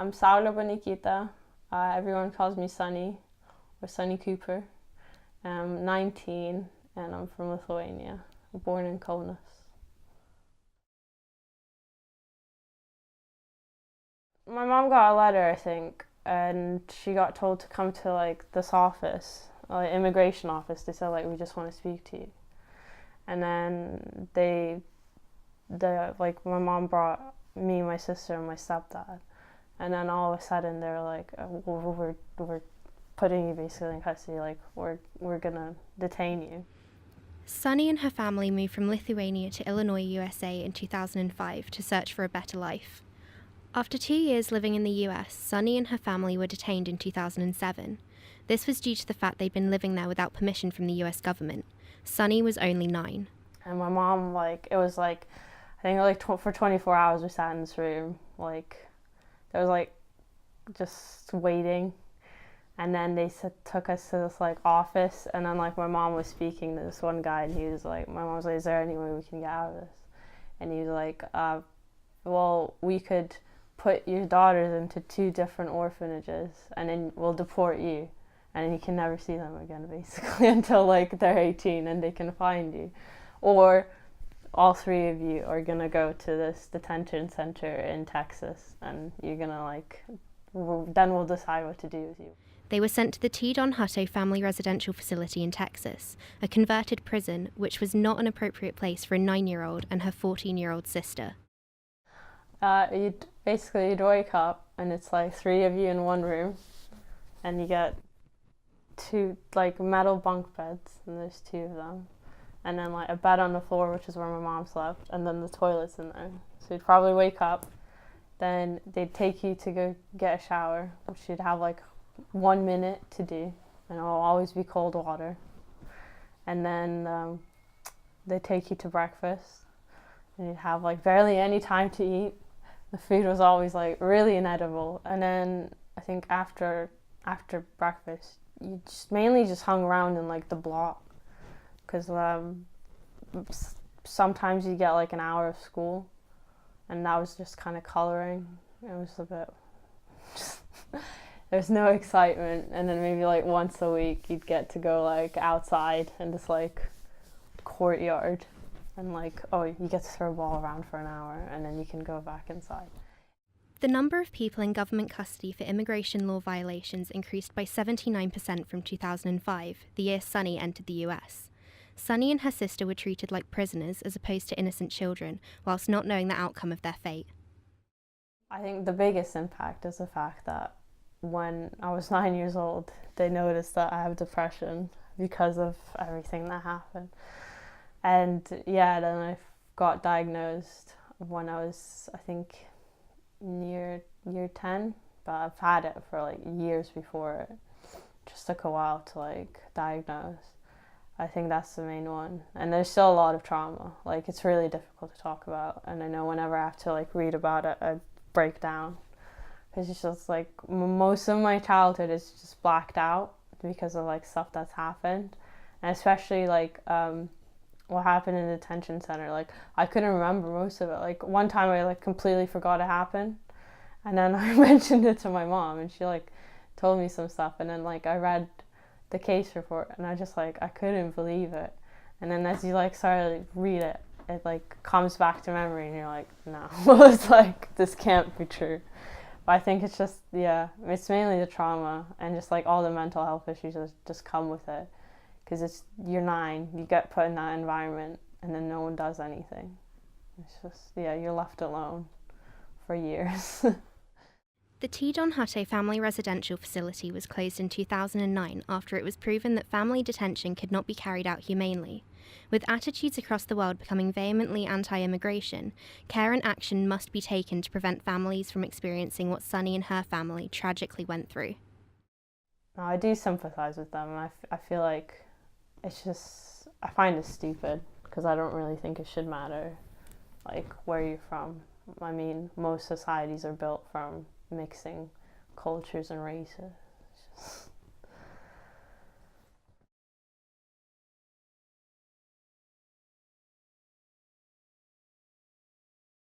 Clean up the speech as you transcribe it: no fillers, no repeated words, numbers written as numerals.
I'm Saula Bonikita. Everyone calls me Sunny, or Sunny Cooper. I'm 19 and I'm from Lithuania. I'm born in Kaunas. My mom got a letter, I think, and she got told to come to like this office, like immigration office. They said like, we just want to speak to you. And then like my mom brought me, my sister, and my stepdad. And then all of a sudden they were like, we're putting you basically in custody. Like we're gonna detain you. Sunni and her family moved from Lithuania to Illinois, USA in 2005 to search for a better life. After 2 years living in the US, Sunni and her family were detained in 2007. This was due to the fact they'd been living there without permission from the US government. Sunni was only 9. And my mom, like, it was like, I think like for 24 hours we sat in this room. Like, there was like, just waiting. And then they took us to this like office, and then like my mom was speaking to this one guy, and he was like, my mom was like, is there any way we can get out of this? And he was like, well, we could put your daughters into 2 different orphanages, and then we'll deport you, and then you can never see them again, basically, until like they're 18 and they can find you. Or all 3 of you are gonna go to this detention center in Texas, and you're gonna like, then we'll decide what to do with you. They were sent to the T. Don Hutto Family Residential Facility in Texas, a converted prison which was not an appropriate place for a 9-year-old and her 14-year-old sister. You'd wake up and it's like 3 of you in one room, and you get 2 like metal bunk beds, and there's 2 of them, and then like a bed on the floor, which is where my mom slept, and then the toilet's in there. So you'd probably wake up, then they'd take you to go get a shower, which you'd have like 1 minute to do, and it'll always be cold water. And then they take you to breakfast, and you'd have like barely any time to eat. The food was always like really inedible. And then I think after breakfast, you mainly just hung around in like the block, because sometimes you get like an hour of school, and that was just kind of coloring. It was a bit just, there's no excitement. And then maybe like once a week you'd get to go like outside in this like courtyard, and like, oh, you get to throw a ball around for an hour, and then you can go back inside. The number of people in government custody for immigration law violations increased by 79% from 2005, the year Sunni entered the US. Sunni and her sister were treated like prisoners as opposed to innocent children, whilst not knowing the outcome of their fate. I think the biggest impact is the fact that when I was 9 years old, they noticed that I have depression because of everything that happened. And yeah, then I got diagnosed when I was, I think, near year 10, but I've had it for like years before. It just took a while to like diagnose. I think that's the main one. And there's still a lot of trauma. Like, it's really difficult to talk about. And I know whenever I have to like read about it, I break down. Because it's just like, most of my childhood is just blacked out because of like stuff that's happened. And especially like, what happened in the detention center. Like, I couldn't remember most of it. Like, one time I like completely forgot it happened, and then I mentioned it to my mom, and she like told me some stuff, and then like I read the case report, and I just like, I couldn't believe it. And then as you like start to read it, it like comes back to memory, and you're like, no. It's like, this can't be true. But I think it's just, yeah, it's mainly the trauma and just like all the mental health issues that just come with it. Because you're 9, you get put in that environment, and then no one does anything. It's just, yeah, you're left alone for years. The T. Don Hutto Family Residential Facility was closed in 2009 after it was proven that family detention could not be carried out humanely. With attitudes across the world becoming vehemently anti-immigration, care and action must be taken to prevent families from experiencing what Sunni and her family tragically went through. No, I do sympathize with them. I feel like it's just, I find it stupid, because I don't really think it should matter like where you're from. I mean, most societies are built from mixing cultures and races.